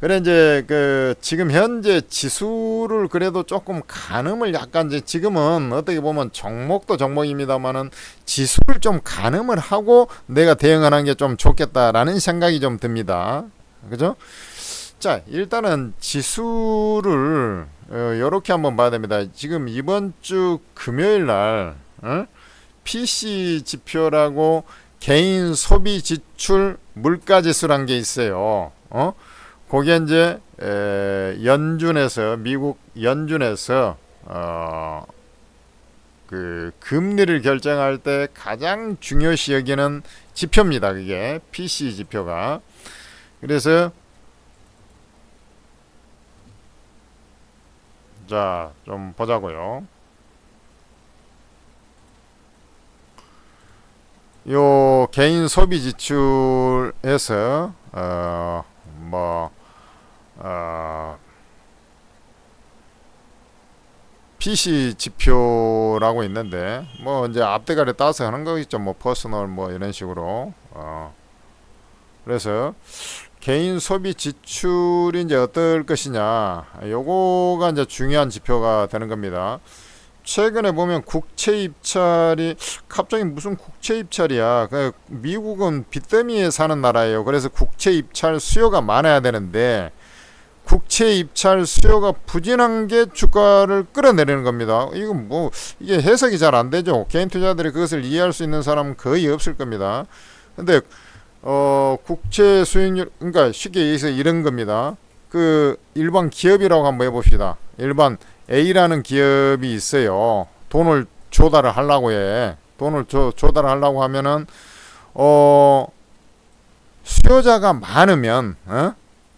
그래 이제 그 지금 현재 지수를 그래도 조금 가늠을 약간 이제 지금은 어떻게 보면 종목도 종목입니다만은 지수를 좀 가늠을 하고 내가 대응하는 게 좀 좋겠다라는 생각이 좀 듭니다. 그죠? 자, 일단은 지수를 요렇게 한번 봐야 됩니다. 지금 이번 주 금요일 날 PC 지표라고 개인 소비 지출 물가 지수란 게 있어요. 그게 이제 연준에서 미국 연준에서 그 금리를 결정할 때 가장 중요시 여기는 지표입니다. 그게 PC 지표가. 그래서 자, 좀 보자고요. 요 개인 소비 지출에서 뭐 PC 지표라고 있는데 뭐 이제 앞대가리 따서 하는 거겠죠. 뭐 퍼스널 뭐 이런 식으로. 그래서 개인 소비 지출이 이제 어떨 것이냐, 요거가 이제 중요한 지표가 되는 겁니다. 최근에 보면 국채 입찰이 갑자기 무슨 국채 입찰이야. 미국은 빚더미에 사는 나라예요. 그래서 국채 입찰 수요가 많아야 되는데 국채 입찰 수요가 부진한 게 주가를 끌어내리는 겁니다. 이건 뭐 이게 해석이 잘 안 되죠. 개인 투자들이 그것을 이해할 수 있는 사람은 거의 없을 겁니다. 근데 국채 수익률, 그러니까 쉽게 얘기해서 이런 겁니다. 그 일반 기업이라고 한번 해봅시다. 일반 A라는 기업이 있어요. 돈을 조달을 하려고 해. 돈을 조달을 하려고 하면은 수요자가 많으면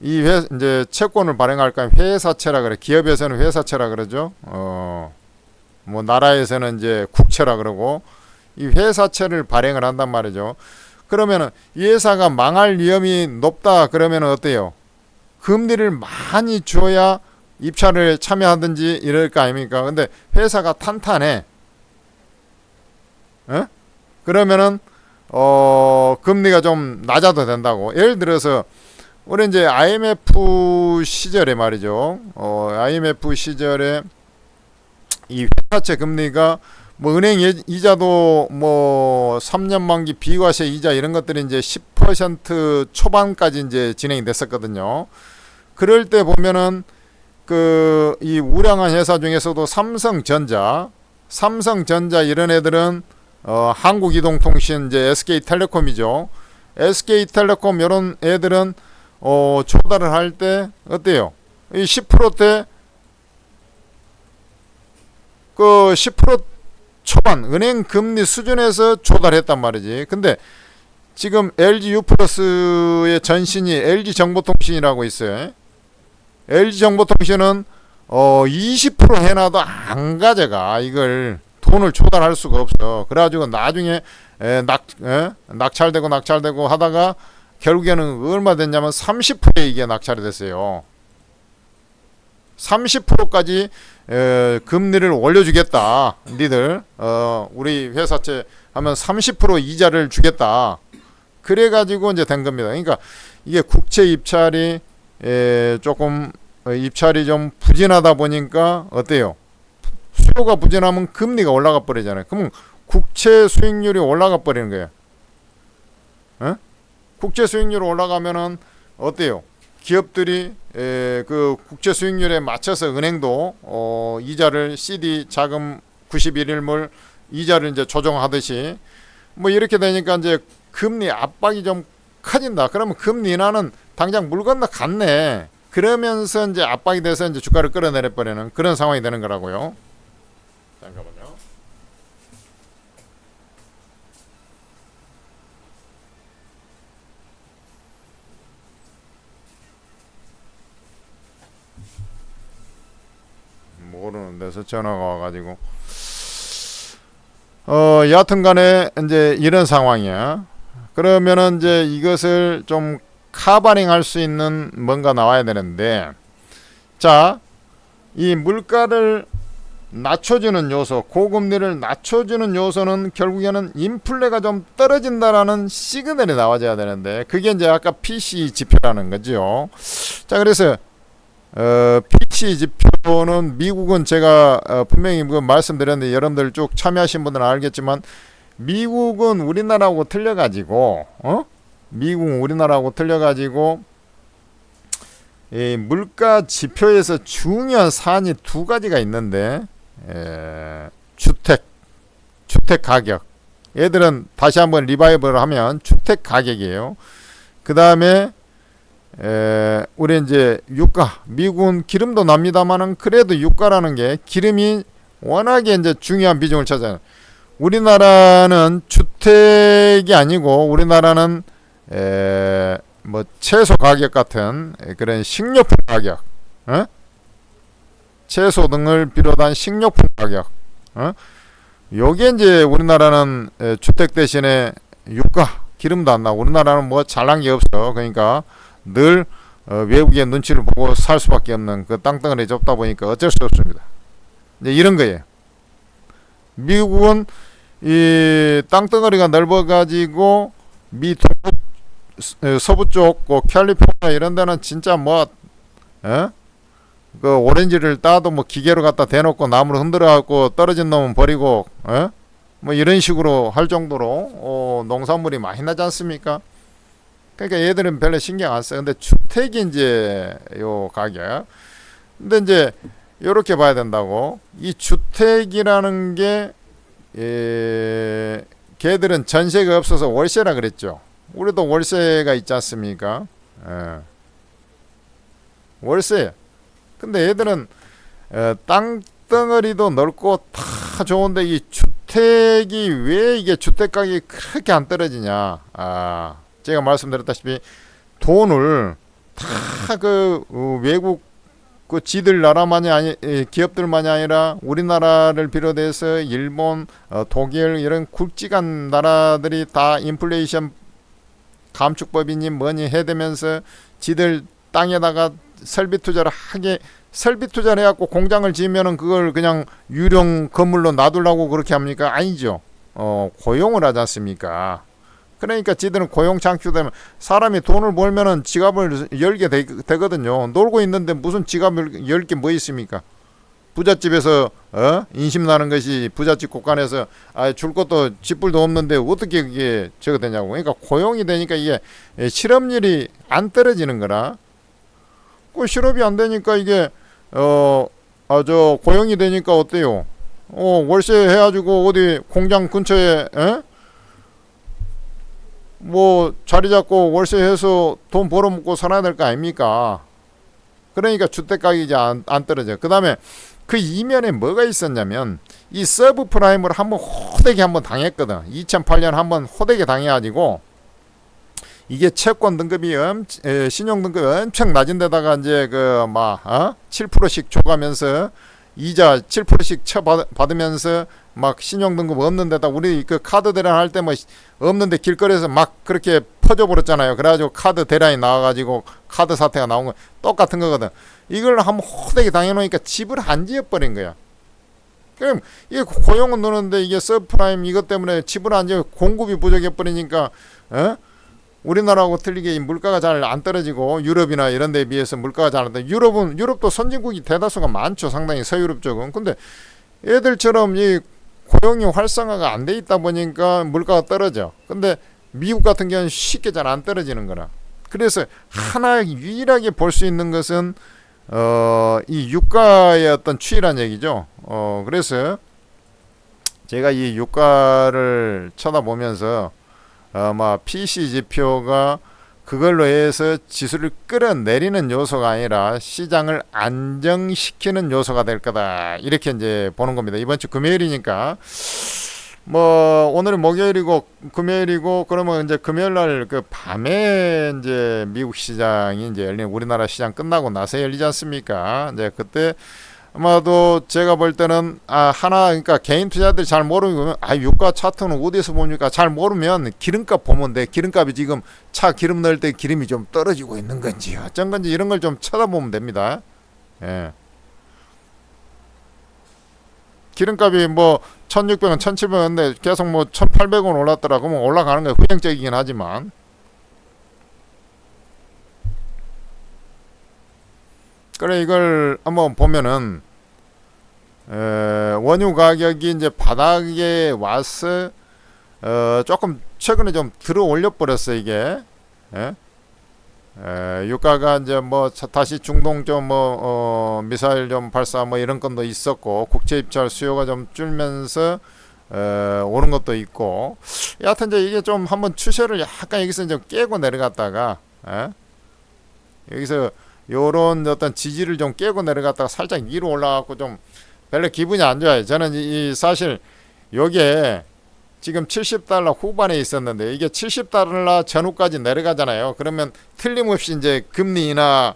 이제 채권을 발행할까 회사채라 그래. 기업에서는 회사채라 그러죠. 뭐 나라에서는 이제 국채라 그러고 이 회사채를 발행을 한단 말이죠. 그러면은 이 회사가 망할 위험이 높다 그러면은 어때요? 금리를 많이 줘야 입찰을 참여하든지 이럴 거 아닙니까? 근데 회사가 탄탄해. 그러면은 금리가 좀 낮아도 된다고. 예를 들어서 우리 이제 IMF 시절에 말이죠. IMF 시절에 이 회사채 금리가 뭐 은행 이자도 뭐 3년 만기 비과세 이자 이런 것들이 이제 10% 초반까지 이제 진행이 됐었거든요. 그럴 때 보면은 그 이 우량한 회사 중에서도 삼성전자 이런 애들은 한국이동통신 이제 SK텔레콤이죠. SK텔레콤 이런 애들은 조달을 할 때 어때요? 이 10%대 그 10% 초반 은행 금리 수준에서 조달했단 말이지. 근데 지금 LG U+의 전신이 LG정보통신이라고 있어요. LG정보통신은 20% 해놔도 안 가져가. 이걸 돈을 조달할 수가 없어. 그래가지고 나중에 낙찰되고 하다가 결국에는 얼마 됐냐면 30%에 이게 낙찰이 됐어요. 30%까지 금리를 올려주겠다. 니들 우리 회사채 하면 30% 이자를 주겠다. 그래가지고 이제 된 겁니다. 그러니까 이게 국채 입찰이 조금 입찰이 좀 부진하다 보니까 어때요? 수요가 부진하면 금리가 올라가 버리잖아요. 그러면 국채 수익률이 올라가 버리는 거예요. 국채 수익률이 올라가면은 어때요? 기업들이 그 국채 수익률에 맞춰서 은행도 이자를 CD 자금 91일물 이자를 이제 조정하듯이 뭐 이렇게 되니까 이제 금리 압박이 좀 커진다. 그러면 금리 인하는 당장 물 건너 갔네. 그러면서 이제 압박이 돼서 이제 주가를 끌어내려 버리는 그런 상황이 되는 거라고요. 잠깐만요. 모르는 데서 전화가 와가지고 여하튼간에 이제 이런 상황이야. 그러면은 이제 이것을 좀 카바링 할 수 있는 뭔가 나와야 되는데, 자, 이 물가를 낮춰주는 요소, 고금리를 낮춰주는 요소는 결국에는 인플레가 좀 떨어진다라는 시그널이 나와줘야 되는데 그게 이제 아까 PC 지표라는 거죠. 자, 그래서 PC 지표는 미국은 제가 분명히 말씀드렸는데 여러분들 쭉 참여하신 분들은 알겠지만 미국은 우리나라하고 틀려가지고 미국은 우리나라하고 틀려가지고 이 물가 지표에서 중요한 사안이 두 가지가 있는데 주택 가격, 얘들은 다시 한번 리바이벌을 하면 주택 가격이에요. 그 다음에 우리 이제 유가, 미국은 기름도 납니다만은 그래도 유가라는 게 기름이 워낙에 이제 중요한 비중을 차지하는. 우리나라는 주택이 아니고 우리나라는 뭐 채소 가격 같은 그런 식료품 가격, 채소 등을 비롯한 식료품 가격, 요게 이제 우리나라는 주택 대신에 유가, 기름도 안 나고 우리나라는 뭐 잘난 게 없어. 그러니까 늘 외국의 눈치를 보고 살 수밖에 없는 그 땅덩어리 좁다 보니까 어쩔 수 없습니다. 이제 이런 거예요. 미국은 이 땅덩어리가 넓어가지고 미 동부 서부 쪽 캘리포니아 이런 데는 진짜 뭐 그 오렌지를 따도 뭐 기계로 갖다 대놓고 나무를 흔들어 갖고 떨어진 놈은 버리고 뭐 이런 식으로 할 정도로 농산물이 많이 나지 않습니까? 그러니까 얘들은 별로 신경 안 써. 근데 주택이 이제 요 가격. 근데 이제 요렇게 봐야 된다고. 이 주택이라는 게 걔들은 전세가 없어서 월세라 그랬죠. 우리도 월세가 있지 않습니까? 월세. 근데 얘들은 땅덩어리도 넓고 다 좋은데 이 주택이 왜 이게 주택 가격이 그렇게 안 떨어지냐? 제가 말씀드렸다시피 돈을 다 그 외국 그 지들 나라만이 아니 기업들만이 아니라 우리나라를 비롯해서 일본, 독일 이런 굵직한 나라들이 다 인플레이션 감축법이니 뭐니 해대면서 지들 땅에다가 설비 투자를 해갖고 공장을 지으면은 그걸 그냥 유령 건물로 놔두려고 그렇게 합니까? 아니죠. 고용을 하지 않습니까? 그러니까 지들은 고용 창출되면 사람이 돈을 벌면은 지갑을 열게 되거든요. 놀고 있는데 무슨 지갑을 열 게 뭐 있습니까? 부잣집에서 인심 나는 것이 부잣집 곳간에서 줄 것도 집불도 없는데 어떻게 그게 저거 되냐고. 그러니까 고용이 되니까 이게 실업률이 안 떨어지는 거라. 그 실업이 안 되니까 이게 저 고용이 되니까 어때요? 월세 해가지고 어디 공장 근처에 뭐 자리 잡고 월세해서 돈 벌어먹고 살아야 될 거 아닙니까? 그러니까 주택 가격이 안 떨어져. 그 다음에 그 이면에 뭐가 있었냐면 이 서브프라임을 한번 호되게 한번 당했거든. 2008년 한번 호되게 당해가지고 이게 채권 등급이 신용 등급이 엄청 낮은 데다가 이제 그 막 7%씩 줘가면서 이자 7%씩 받으면서 막 신용 등급 없는 데다 우리 그 카드 대란 할 때 뭐 없는데 길거리에서 막 그렇게 퍼져 버렸잖아요. 그래가지고 카드 대란이 나와가지고 카드 사태가 나온 거 똑같은 거거든. 이걸 한번 호되게 당해놓으니까 집을 안 지어버린 거야. 그럼 이게 고용은 느는데 이게 서프라임 이것 때문에 집을 안 지어 공급이 부족해 버리니까 우리나라하고 틀리게 물가가 잘 안 떨어지고 유럽이나 이런 데에 비해서 물가가 잘 안 떨어지고 유럽도 선진국이 대다수가 많죠. 상당히 서유럽 쪽은. 근데 애들처럼 이 고용이 활성화가 안 돼 있다 보니까 물가가 떨어져. 근데 미국 같은 경우는 쉽게 잘 안 떨어지는 거라. 그래서 하나 유일하게 볼 수 있는 것은 이 유가의 어떤 추이란 얘기죠. 그래서 제가 이 유가를 쳐다보면서 아마 PC 지표가 그걸로 해서 지수를 끌어내리는 요소가 아니라 시장을 안정시키는 요소가 될 거다. 이렇게 이제 보는 겁니다. 이번 주 금요일이니까 뭐 오늘은 목요일이고 금요일이고 그러면 이제 금요일 날 그 밤에 이제 미국 시장이 이제 열리는 우리나라 시장 끝나고 나서 열리지 않습니까? 이제 그때 아마도 제가 볼 때는 그러니까 개인 투자들이 잘 모르면 유가 차트는 어디서 봅니까? 잘 모르면 기름값 보면 돼. 기름값이 지금 차 기름 넣을 때 기름이 좀 떨어지고 있는 건지 어쩐 건지 이런 걸 좀 쳐다보면 됩니다. 예. 기름값이 뭐 1600원, 1700원인데 계속 뭐 1800원 올랐더라. 그러면 올라가는 게 후행적이긴 하지만. 그래 이걸 한번 보면은 원유 가격이 이제 바닥에 와서 조금 최근에 좀 들어 올려 버렸어 이게. 예? 유가가 이제 뭐 다시 중동 좀 미사일 좀 발사 뭐 이런 건도 있었고 국제 입찰 수요가 좀 줄면서 오른 것도 있고, 여하튼 이제 이게 좀 한번 추세를 약간 여기서 좀 깨고 내려갔다가 여기서 요런 어떤 지지를 좀 깨고 내려갔다가 살짝 위로 올라가고 좀 별로 기분이 안 좋아요. 저는 이 사실 요게 지금 70달러 후반에 있었는데 이게 70달러 전후까지 내려가잖아요. 그러면 틀림없이 이제 금리 인하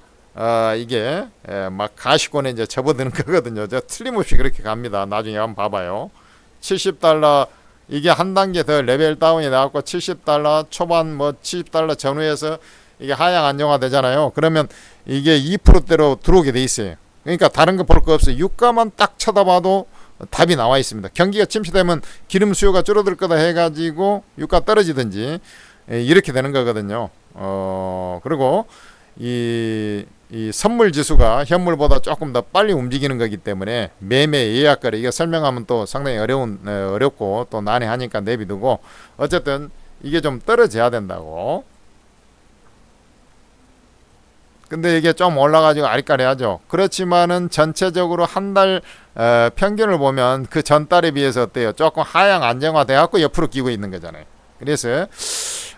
이게 막 가시권에 이제 접어드는 거거든요. 저 틀림없이 그렇게 갑니다. 나중에 한번 봐봐요. 70달러 이게 한 단계 더 레벨 다운이 나왔고 70달러 초반 뭐 70달러 전후에서 이게 하향 안정화 되잖아요. 그러면 이게 2%대로 들어오게 돼 있어요. 그러니까 다른 거 볼 거 없어요. 유가만 딱 쳐다봐도 답이 나와 있습니다. 경기가 침체되면 기름 수요가 줄어들 거다 해가지고 유가 떨어지든지 이렇게 되는 거거든요. 그리고 이 선물 지수가 현물보다 조금 더 빨리 움직이는 거기 때문에 매매 예약거래 이게 설명하면 또 상당히 어렵고 또 난해하니까 내비두고, 어쨌든 이게 좀 떨어져야 된다고. 근데 이게 좀 올라가지고 아리까리하죠. 그렇지만은 전체적으로 한 달 평균을 보면 그 전달에 비해서 어때요? 조금 하향 안정화돼 갖고 옆으로 끼고 있는 거잖아요. 그래서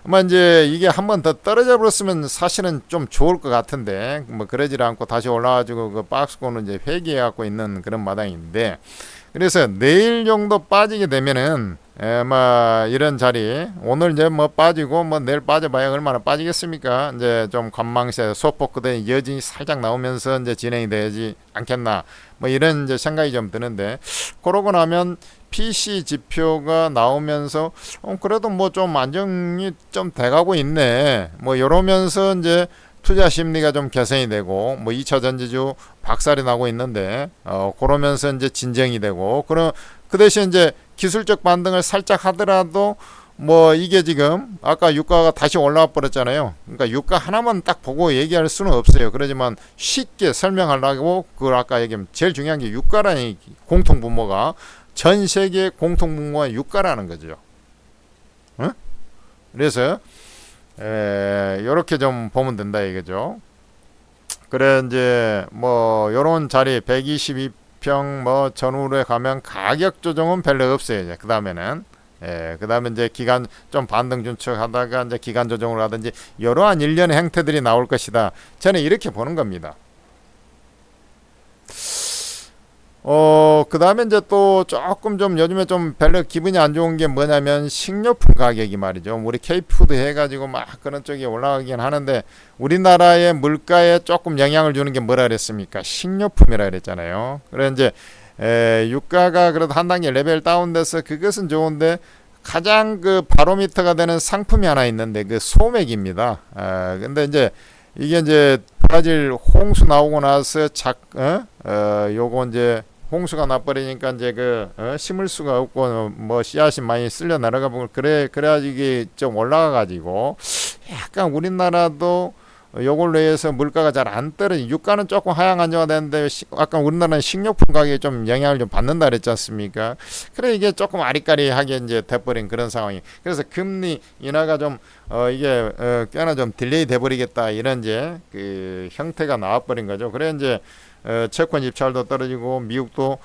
아마 이제 이게 한 번 더 떨어져 버렸으면 사실은 좀 좋을 것 같은데 뭐 그러질 않고 다시 올라가지고 그 박스권은 이제 회귀해 갖고 있는 그런 마당인데, 그래서 내일 정도 빠지게 되면은 뭐 이런 자리 오늘 이제 뭐 빠지고 뭐 내일 빠져봐야 얼마나 빠지겠습니까? 이제 좀 관망세 소폭 그대 여진이 살짝 나오면서 이제 진행이 되지 않겠나 뭐 이런 이제 생각이 좀 드는데, 그러고 나면 PC 지표가 나오면서 그래도 뭐 좀 안정이 좀 돼가고 있네 뭐 이러면서 이제 투자 심리가 좀 개선이 되고 뭐 2차 전지주 박살이 나고 있는데 그러면서 이제 진정이 되고, 그럼 그 대신 이제 기술적 반등을 살짝 하더라도 뭐 이게 지금 아까 유가가 다시 올라와 버렸잖아요. 그러니까 유가 하나만 딱 보고 얘기할 수는 없어요. 그러지만 쉽게 설명하려고 그걸 아까 얘기하면 제일 중요한 게 유가라는 공통 분모가 전 세계 공통 분모가 유가라는 거죠. 응? 그래서 요렇게 좀 보면 된다 이거죠. 그래 이제 뭐 요런 자리 122평 뭐 전후에 가면 가격 조정은 별로 없어요. 이제 그 다음에는 그 다음에 이제 기간 좀 반등 준척하다가 이제 기간 조정을 하든지 이러한 일련의 행태들이 나올 것이다. 저는 이렇게 보는 겁니다. 그 다음에 이제 또 조금 좀 요즘에 좀 별로 기분이 안 좋은 게 뭐냐면 식료품 가격이 말이죠. 우리 K푸드 해가지고 막 그런 쪽이 올라가긴 하는데 우리나라의 물가에 조금 영향을 주는 게 뭐라 그랬습니까? 식료품이라 그랬잖아요. 그래 이제 유가가 그래도 한 단계 레벨 다운돼서 그것은 좋은데 가장 그 바로미터가 되는 상품이 하나 있는데 그 소맥입니다. 근데 이제 이게 이제 브라질 홍수 나오고 나서 요거 이제 홍수가 나버리니까 이제 심을 수가 없고 뭐 씨앗이 많이 쓸려 내려가 보고 그래야 이게 좀 올라가 가지고 약간 우리나라도 요걸로 해서 물가가 잘 안 떨어지, 유가는 조금 하향 안정화되는데 아까 우리나라는 식료품 가격에 좀 영향을 좀 받는다 그랬지 않습니까? 그래 이게 조금 아리까리하게 이제 돼버린 그런 상황이. 그래서 금리 인하가 좀 이게 꽤나 좀 딜레이 돼버리겠다 이런 이제 그 형태가 나와버린 거죠. 그래 이제 채권 입찰도 떨어지고 미국도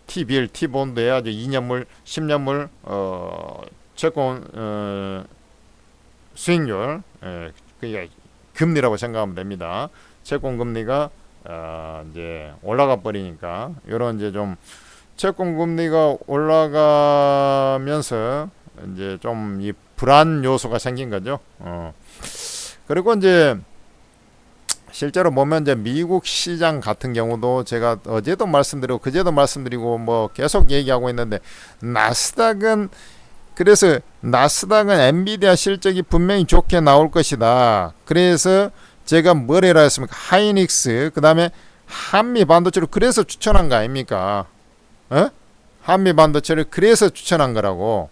T빌, T본드에 아주 2년물, 10년물 채권 수익률 그게 금리라고 생각하면 됩니다. 채권 금리가 이제 올라가 버리니까 요런 이제 좀 채권 금리가 올라가면서 이제 좀 이 불안 요소가 생긴 거죠. 그리고 이제 실제로 보면 이제 미국 시장 같은 경우도 제가 어제도 말씀드리고 그제도 말씀드리고 뭐 계속 얘기하고 있는데 그래서 나스닥은 엔비디아 실적이 분명히 좋게 나올 것이다. 그래서 제가 뭘 해라 했습니까? 하이닉스, 그 다음에 한미 반도체로 그래서 추천한 거 아닙니까? 한미 반도체를 그래서 추천한 거라고.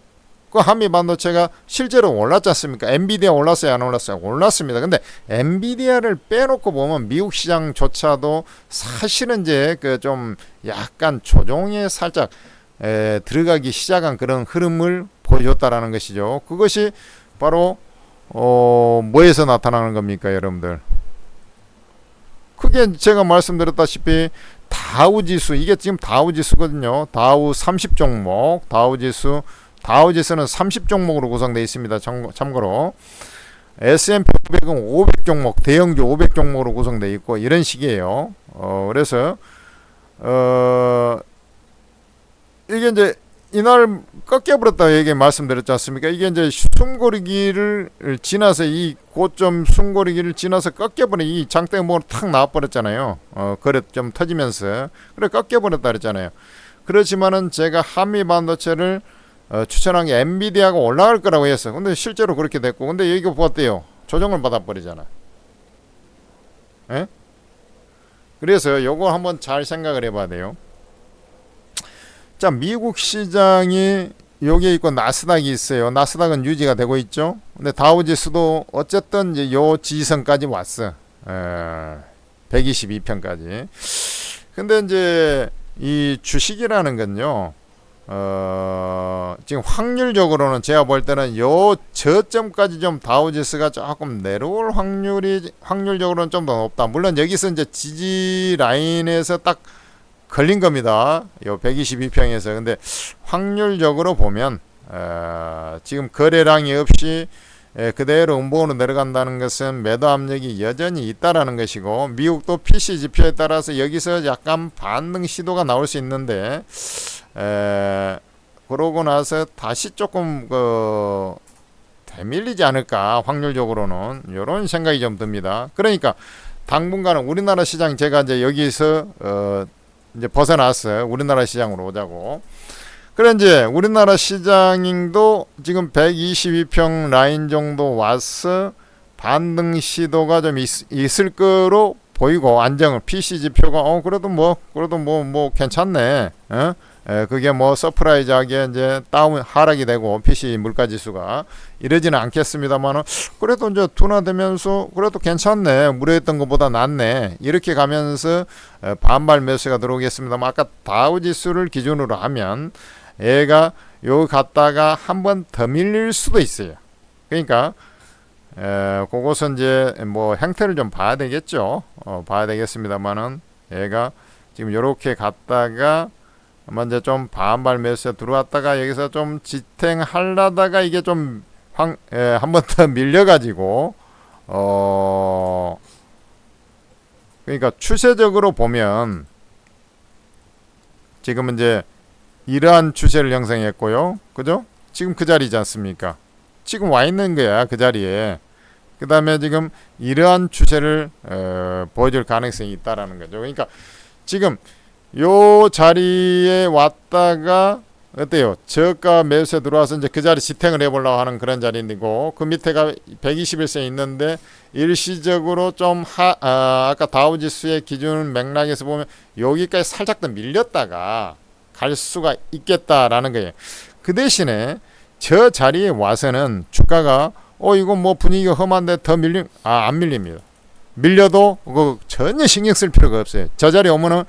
그 한미 반도체가 실제로 올랐지 않습니까? 엔비디아 올랐어요, 안 올랐어요? 올랐습니다. 근데 엔비디아를 빼놓고 보면 미국 시장조차도 사실은 이제 그 좀 약간 조종에 살짝 들어가기 시작한 그런 흐름을 보여줬다라는 것이죠. 그것이 바로 뭐에서 나타나는 겁니까, 여러분들? 크게 제가 말씀드렸다시피 다우지수, 이게 지금 다우지수거든요. 다우 30종목, 다우지수는 30종목으로 구성되어 있습니다. 참고로 S&P 500은 500종목, 대형주 500종목으로 구성되어 있고 이런 식이에요. 그래서 이게 이제 이날 꺾여버렸다 얘기 말씀드렸지 않습니까? 이게 이제 숨고르기를 지나서 이 고점 숨고르기를 지나서 꺾여버린 이 장대목으로 탁 나와버렸잖아요. 거래 좀 터지면서 그래 꺾여버렸다 그랬잖아요. 그렇지만은 제가 한미 반도체를 추천한 게 엔비디아가 올라갈 거라고 했어. 근데 실제로 그렇게 됐고, 근데 여기가 보았대요. 조정을 받아버리잖아. 에? 그래서 요거 한번 잘 생각을 해봐야 돼요. 자, 미국 시장이 여기에 있고 나스닥이 있어요. 나스닥은 유지가 되고 있죠. 근데 다우지수도 어쨌든 이제 요 지지선까지 왔어. 122편까지. 근데 이제 이 주식이라는 건요. 지금 확률적으로는 제가 볼 때는 요 저점까지 좀 다우지수가 조금 내려올 확률적으로는 좀 더 높다. 물론 여기서 이제 지지 라인에서 딱 걸린 겁니다. 요 122평에서. 근데 확률적으로 보면 지금 거래량이 없이 그대로 음봉으로 내려간다는 것은 매도 압력이 여전히 있다라는 것이고, 미국도 PC 지표에 따라서 여기서 약간 반등 시도가 나올 수 있는데 그러고 나서 다시 조금 되밀리지 않을까, 확률적으로는 이런 생각이 좀 듭니다. 그러니까 당분간은 우리나라 시장, 제가 이제 여기서 이제 벗어났어요. 우리나라 시장으로 오자고. 그래 이제 우리나라 시장도 지금 122평 라인 정도 와서 반등 시도가 좀 있을 거로 보이고, 안정을 PC 지표가 그래도 뭐 괜찮네. 그게 뭐 서프라이즈하게 이제 하락이 되고 PC 물가지수가 이러지는 않겠습니다만은, 그래도 이제 둔화되면서 그래도 괜찮네, 무료했던 것보다 낫네, 이렇게 가면서 반발 매수가 들어오겠습니다만, 아까 다우지수를 기준으로 하면 얘가 요 갔다가 한 번 더 밀릴 수도 있어요. 그러니까 그것은 이제 뭐 형태를 좀 봐야 되겠죠. 봐야 되겠습니다만은, 얘가 지금 요렇게 갔다가 먼저 좀 반발 매수에 들어왔다가 여기서 좀 지탱하려다가 이게 좀 한 번 더 밀려가지고 그러니까 추세적으로 보면 지금은 이제 이러한 추세를 형성했고요. 그죠? 지금 그 자리지 않습니까? 지금 와 있는 거야, 그 자리에. 그 다음에 지금 이러한 추세를 보여줄 가능성이 있다라는 거죠. 그러니까 지금 요 자리에 왔다가 어때요? 저가 매수에 들어와서 이제 그 자리 지탱을 해보려고 하는 그런 자리이고, 그 밑에가 121선 있는데 일시적으로 좀 아까 다우지수의 기준 맥락에서 보면 여기까지 살짝 더 밀렸다가 갈 수가 있겠다라는 거예요. 그 대신에 저 자리에 와서는 주가가 이거 뭐 분위기가 험한데 더 안 밀립니다. 밀려도 전혀 신경 쓸 필요가 없어요. 저 자리에 오면은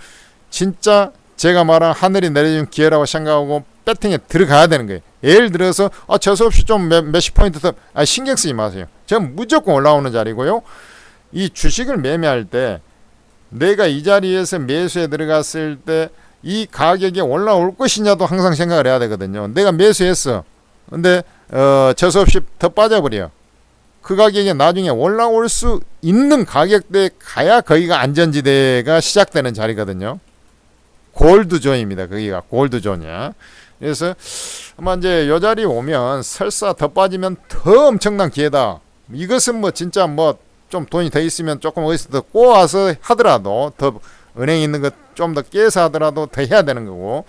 진짜 제가 말한 하늘이 내려준 기회라고 생각하고 배팅에 들어가야 되는 거예요. 예를 들어서 재수없이 좀 몇십 포인트 더 신경 쓰지 마세요. 전 무조건 올라오는 자리고요. 이 주식을 매매할 때 내가 이 자리에서 매수에 들어갔을 때 이 가격이 올라올 것이냐도 항상 생각을 해야 되거든요. 내가 매수했어. 근데 재수없이 더 빠져버려. 그 가격이 나중에 올라올 수 있는 가격대에 가야 거기가 안전지대가 시작되는 자리거든요. 골드존입니다. 거기가 골드존이야. 그래서 아마 이제 요 자리 오면 설사 더 빠지면 더 엄청난 기회다. 이것은 뭐 진짜 뭐 좀 돈이 더 있으면 조금 어디서 더 꼬아서 하더라도, 더 은행에 있는 것 좀 더 깨서 하더라도 더 해야 되는 거고,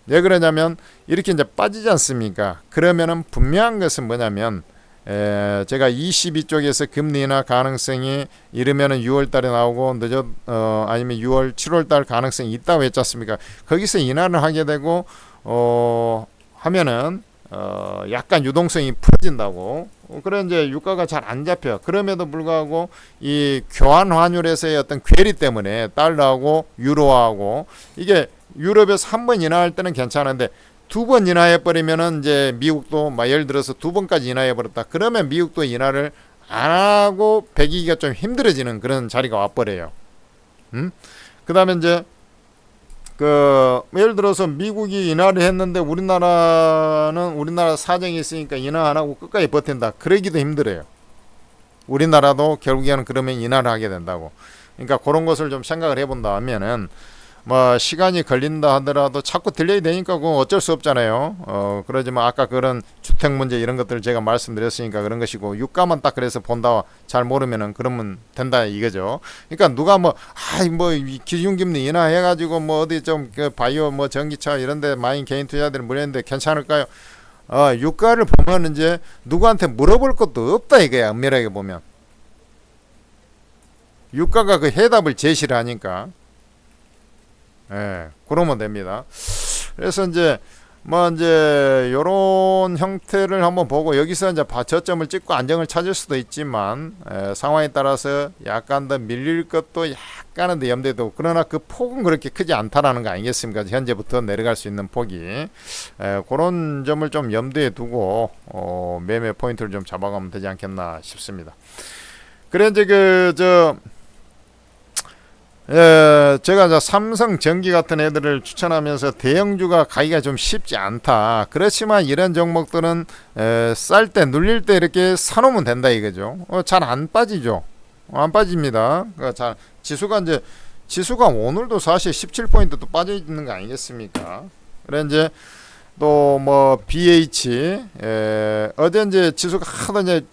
왜 그러냐면 이렇게 이제 빠지지 않습니까? 그러면은 분명한 것은 뭐냐면 제가 22쪽에서 금리 인하 가능성이 이르면은 6월달에 나오고 아니면 6월, 7월달 가능성이 있다고 했지 않습니까? 거기서 인하를 하게 되고 하면은 약간 유동성이 풀어진다고. 그래 이제 유가가 잘 안 잡혀. 그럼에도 불구하고 이 교환 환율에서의 어떤 괴리 때문에 달러하고 유로하고 이게 유럽에서 한 번 인하할 때는 괜찮은데 두 번 인하해 버리면은 이제 미국도 막 예를 들어서 두 번까지 인하해 버렸다. 그러면 미국도 인하를 안 하고 배기가 좀 힘들어지는 그런 자리가 와 버려요. 그다음에 이제 예를 들어서 미국이 인하를 했는데 우리나라 사정이 있으니까 인하 안 하고 끝까지 버틴다. 그러기도 힘들어요. 우리나라도 결국에는 그러면 인하를 하게 된다고. 그러니까 그런 것을 좀 생각을 해본다 하면은 뭐 시간이 걸린다 하더라도 자꾸 딜레이 되니까 그건 어쩔 수 없잖아요. 그러지만 아까 그런 주택 문제 이런 것들을 제가 말씀드렸으니까 그런 것이고 유가만 딱 그래서 본다 잘 모르면은 그러면 된다 이거죠. 그러니까 누가 뭐 기준금리 인하해가지고 뭐 어디 좀 그 바이오 뭐 전기차 이런데 많이 개인 투자들이 물렸는데 괜찮을까요? 유가를 보면 이제 누구한테 물어볼 것도 없다 이거야. 엄밀하게 보면 유가가 그 해답을 제시를 하니까. 예, 그러면 됩니다. 그래서 이제 요런 형태를 한번 보고 여기서 이제 저점을 찍고 안정을 찾을 수도 있지만 상황에 따라서 약간 더 밀릴 것도 약간은 더 염두에도 그러나 그 폭은 그렇게 크지 않다라는 거 아니겠습니까? 현재부터 내려갈 수 있는 폭이 그런 점을 좀 염두에 두고 매매 포인트를 좀 잡아가면 되지 않겠나 싶습니다. 그래 이제 제가 이제 삼성전기 같은 애들을 추천하면서 대형주가 가기가 좀 쉽지 않다. 그렇지만 이런 종목들은 쌀 때 눌릴 때 이렇게 사놓으면 된다 이거죠. 잘 안 빠지죠. 안 빠집니다. 지수가 오늘도 사실 17포인트 또 빠져 있는 거 아니겠습니까? 그래 이제 또 뭐 BH 어제 이제 지수가 하도 이제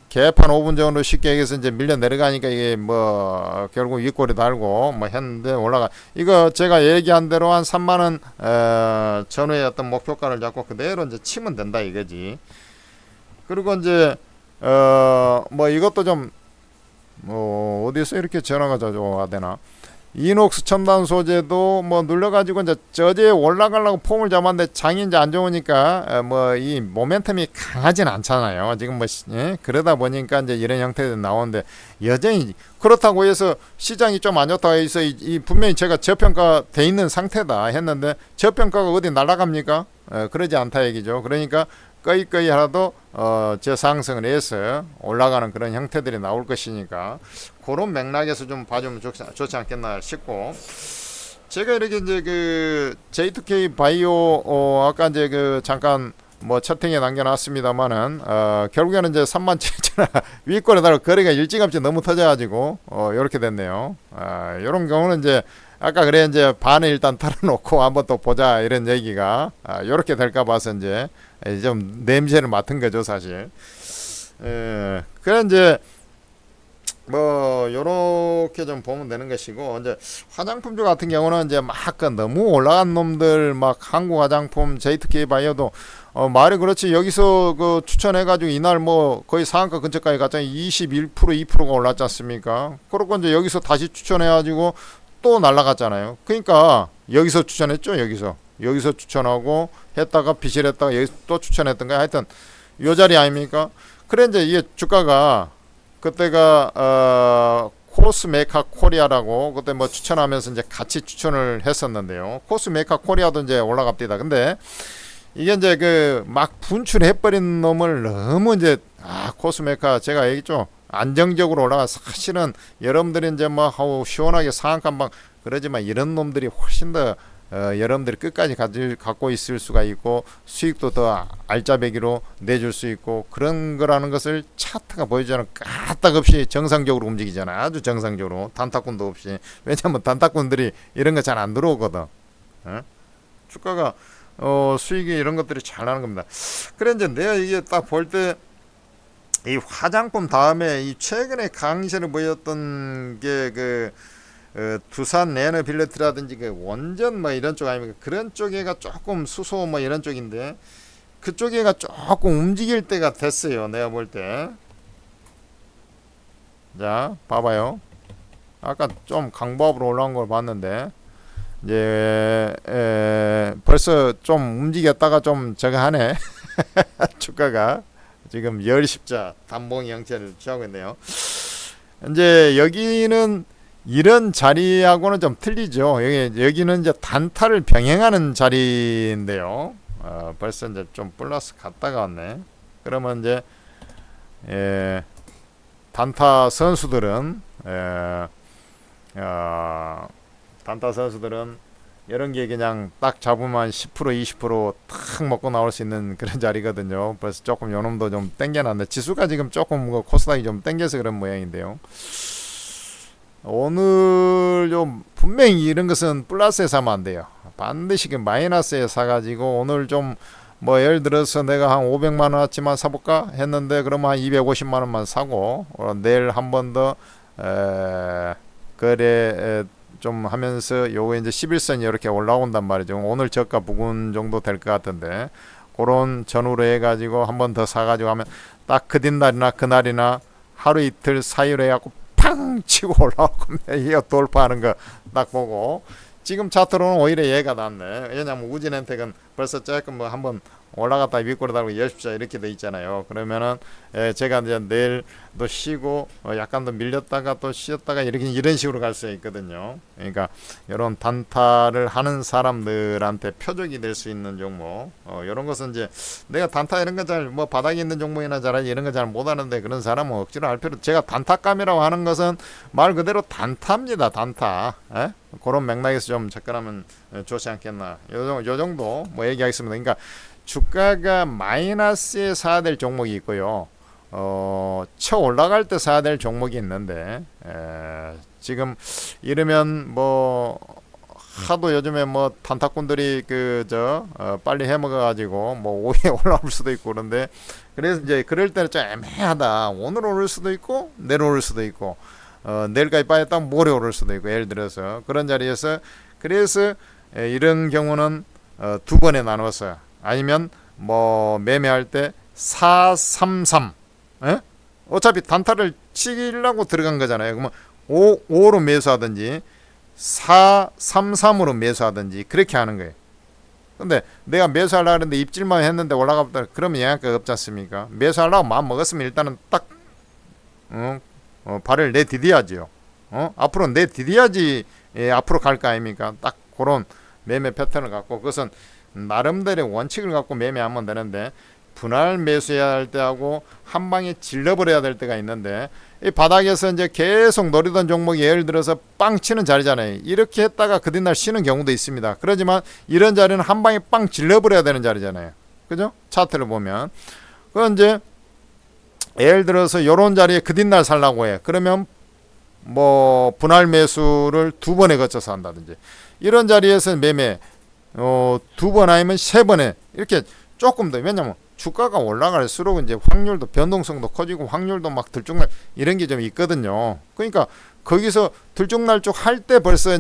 개판 5분 정도 쉽게 얘기해서 이제 밀려 내려가니까 이게 뭐 결국 윗골이 달고 뭐 했는데 올라가 이거 제가 얘기한 대로 한 3만원 전후의 어떤 목표가를 잡고 그대로 이제 치면 된다 이거지. 그리고 이제 뭐 이것도 좀 어디서 이렇게 전화가 자주 와야 되나. 이녹스 첨단 소재도 뭐 눌러가지고 이제 저지에 올라가려고 폼을 잡았는데 장이 이제 안 좋으니까 뭐 이 모멘텀이 강하진 않잖아요. 지금 뭐 그러다 보니까 이제 이런 형태도 나오는데 여전히 그렇다고 해서 시장이 좀 안 좋다고 해서 이 분명히 제가 저평가 돼 있는 상태다 했는데 저평가가 어디 날아갑니까? 그러지 않다 얘기죠. 그러니까 꺼이꺼이 하나도 저상승을 해서 올라가는 그런 형태들이 나올 것이니까 그런 맥락에서 좀 봐주면 좋지 않겠나 싶고 제가 이렇게 이제 그 J2K 바이오 아까 이제 그 잠깐 뭐 채팅에 남겨놨습니다만은 결국에는 이제 37,000원 위권에다가 거래가 일찌감치 너무 터져가지고 이렇게 됐네요. 이런 경우는 이제 아까 그래 이제 반을 일단 털어놓고 한번 또 보자 이런 얘기가 이렇게 될까 봐서 이제 좀 냄새를 맡은 거죠 사실. 그래 이제 뭐 요렇게 좀 보면 되는 것이고 이제 화장품주 같은 경우는 이제 막 너무 올라간 놈들 막 한국 화장품 J2K 바이오도 말이 그렇지 여기서 그 추천해가지고 이날 뭐 거의 상한가 근처까지 갔잖아요. 21% 2%가 올랐지 않습니까? 그렇고 이제 여기서 다시 추천해가지고 또 날라갔잖아요. 그러니까 여기서 추천했죠. 여기서 추천하고 했다가 비실했다가 여기서 또 추천했던가 하여튼 요 자리 아닙니까? 그래 이제 이게 주가가 그때가 코스메카 코리아라고 그때 뭐 추천하면서 이제 같이 추천을 했었는데요. 코스메카 코리아도 이제 올라갑니다. 근데 이게 이제 그 막 분출해버린 놈을 너무 이제 코스메카 제가 얘기했죠. 안정적으로 올라가 사실은 여러분들이 이제 뭐 시원하게 상한가방 그러지만 이런 놈들이 훨씬 더 여러분들이 끝까지 갖고 있을 수가 있고 수익도 더 알짜배기로 내줄 수 있고 그런 거라는 것을 차트가 보여주는 까딱없이 정상적으로 움직이잖아. 아주 정상적으로 단타꾼도 없이. 왜냐면 단타꾼들이 이런 거 잘 안 들어오거든. 주가가 수익이 이런 것들이 잘 나는 겁니다. 그래 이제 내가 이게 딱 볼 때 이 화장품 다음에 이 최근에 강세를 보였던 게 두산 레너빌리티라든지 그 원전 뭐 이런 쪽 아닙니까? 그런 쪽에가 조금 수소 뭐 이런 쪽인데 그쪽에가 조금 움직일 때가 됐어요. 내가 볼 때. 자, 봐봐요. 아까 좀 강보합으로 올라온 걸 봤는데 이제 벌써 좀 움직였다가 좀 저거 하네. 주가가 지금 열십자 단봉 형태를 취하고 있네요. 이제 여기는 이런 자리하고는 좀 틀리죠. 여기는 이제 단타를 병행하는 자리인데요. 벌써 이제 좀 플러스 갔다가 왔네. 그러면 이제 단타 선수들은 단타 선수들은 이런 게 그냥 딱 잡으면 10% 20%탁 먹고 나올 수 있는 그런 자리거든요. 벌써 조금 요놈도 좀 땡겨놨네. 지수가 지금 조금 코스닥이 좀 땡겨서 그런 모양인데요. 오늘 좀 분명히 이런 것은 플러스에 사면 안 돼요. 반드시 그 마이너스에 사가지고 오늘 좀 뭐 예를 들어서 내가 한 500만원어치만 사볼까 했는데 그러면 한 250만원만 사고 내일 한 번 더 거래 좀 하면서 요거 이제 11선이 이렇게 올라온단 말이죠. 오늘 저가 부근 정도 될 것 같은데 그런 전후로 해가지고 한 번 더 사가지고 하면 딱 그 뒷날이나 그날이나 하루 이틀 사이로 해갖고 팡 치고 올라올 겁니다. 이거 돌파하는 거 딱 보고 지금 차트로는 오히려 얘가 낫네. 왜냐면 우진엔텍은 벌써 조금 뭐 한번 올라갔다 윗꼬리 달고 열십자 이렇게 돼 있잖아요. 그러면은 제가 이제 내일도 쉬고 약간 더 밀렸다가 또 쉬었다가 이런 식으로 갈 수 있거든요. 그러니까 이런 단타를 하는 사람들한테 표적이 될 수 있는 종목, 이런 것은 이제 내가 단타 이런 거 잘 뭐 바닥에 있는 종목이나 잘 이런 거 잘 못하는데 그런 사람은 억지로 할 필요. 제가 단타감이라고 하는 것은 말 그대로 단타입니다. 단타. 그런 맥락에서 좀 접근하면 좋지 않겠나. 요 정도 뭐 얘기하겠습니다. 그러니까 주가가 마이너스에 사야 될 종목이 있고요. 쳐 올라갈 때 사야 될 종목이 있는데 지금 이러면 뭐 하도 요즘에 뭐 단타꾼들이 빨리 해먹어 가지고 뭐 오후에 올라올 수도 있고 그런데 그래서 이제 그럴 때는 좀 애매하다. 오늘 오를 수도 있고 내일 오를 수도 있고 내일까지 빠졌다면 모레 오를 수도 있고 예를 들어서 그런 자리에서 그래서 이런 경우는 두 번에 나눠서 아니면 뭐 매매할 때 433 어차피 단타를 치려고 들어간 거잖아요. 그러면 5로 매수하든지 433으로 매수하든지 그렇게 하는 거예요. 근데 내가 매수하려고 했는데 입질만 했는데 올라가보다 그러면 영향가 없지 않습니까? 매수하려고 마음 먹었으면 일단은 딱 발을 내디뎌야지요. 앞으로 내디뎌야지 앞으로 갈 거 아닙니까? 딱 그런 매매 패턴을 갖고 그것은 나름대로 원칙을 갖고 매매하면 되는데 분할 매수해야 할 때하고 한 방에 질러버려야 될 때가 있는데 이 바닥에서 이제 계속 노리던 종목이 예를 들어서 빵 치는 자리잖아요. 이렇게 했다가 그 뒷날 쉬는 경우도 있습니다. 그렇지만 이런 자리는 한 방에 빵 질러버려야 되는 자리잖아요. 그죠? 차트를 보면 그 이제 예를 들어서 이런 자리에 그 뒷날 살라고 해. 그러면 뭐 분할 매수를 두 번에 거쳐서 한다든지 이런 자리에서 매매 두 번 아니면 세 번에 이렇게 조금 더 왜냐면 주가가 올라갈수록 이제 확률도 변동성도 커지고 확률도 막 들쭉날 이런 게 좀 있거든요. 그러니까 거기서 들쭉날쭉 할 때 벌써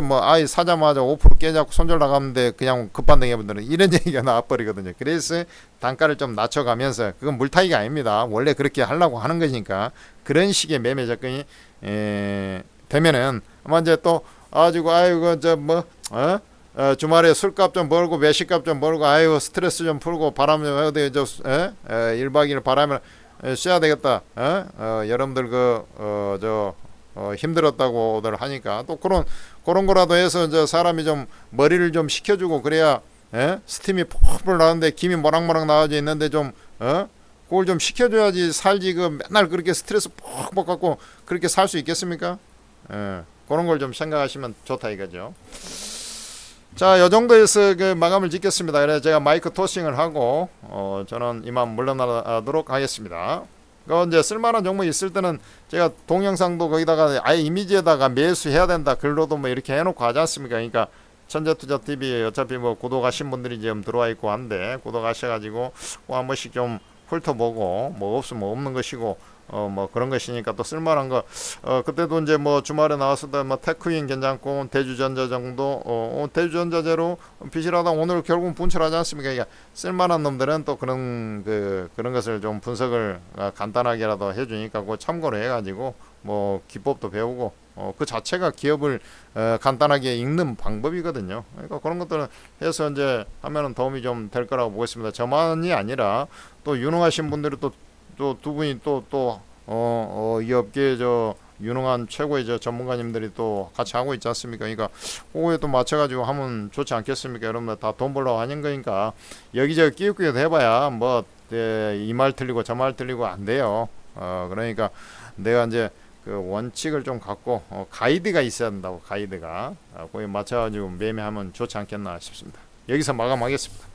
뭐 아이 사자마자 5% 깨자고 손절 나가는데 그냥 급반등 해본다는 이런 얘기가 나와버리거든요. 그래서 단가를 좀 낮춰가면서 그건 물타기가 아닙니다. 원래 그렇게 하려고 하는 것이니까 그런 식의 매매 접근이 되면은 아마 이제 또 아이고 주말에 술값 좀 벌고 외식값 좀 벌고 아이고 스트레스 좀 풀고 바람 좀 어디 1박 2일 바람을 쐬야 되겠다. 여러분들 힘들었다고들 하니까 또 그런 거라도 해서 이제 사람이 좀 머리를 좀 식혀주고 그래야 스팀이 펄펄 나는데 김이 모락모락 나와져 있는데 좀 그걸 좀 식혀줘야지 살지. 그 맨날 그렇게 스트레스 퍽퍽 갖고 그렇게 살 수 있겠습니까? 그런 걸 좀 생각하시면 좋다 이거죠. 자, 요 정도에서 그 마감을 짓겠습니다. 그래서 제가 마이크 토싱을 하고 저는 이만 물러나도록 하겠습니다. 이제 쓸만한 종목이 있을 때는 제가 동영상도 거기다가 아예 이미지에다가 매수해야 된다 글로도 뭐 이렇게 해놓고 하지 않습니까? 그러니까 천재투자TV 어차피 뭐 구독하신 분들이 지금 들어와 있고 한데 구독하셔가지고 한 번씩 좀 훑어보고 뭐 없으면 없는 것이고 뭐 그런 것이니까 또 쓸만한 거 그때도 이제 뭐 주말에 나왔을 뭐 테크윈 괜찮고 대주전자 정도 대주전자제로 비실하다 오늘 결국은 분출하지 않습니까? 그러니까 쓸만한 놈들은 또 그런 것을 좀 분석을 간단하게라도 해주니까 그거 참고로 해가지고 뭐 기법도 배우고 그 자체가 기업을 간단하게 읽는 방법이거든요. 그러니까 그런 것들은 해서 이제 하면은 도움이 좀 될 거라고 보겠습니다. 저만이 아니라 또 유능하신 분들이 또 두 분이 이 업계에 유능한 최고의 전문가님들이 또 같이 하고 있지 않습니까? 그러니까 그거에 또 맞춰가지고 하면 좋지 않겠습니까? 여러분들 다 돈 벌려고 하는 거니까 여기저기 끼웃끼웃 해봐야 뭐 이 말 틀리고 저 말 틀리고 안 돼요. 그러니까 내가 이제 그 원칙을 좀 갖고 가이드가 있어야 된다고. 가이드가 거기에 맞춰가지고 매매하면 좋지 않겠나 싶습니다. 여기서 마감하겠습니다.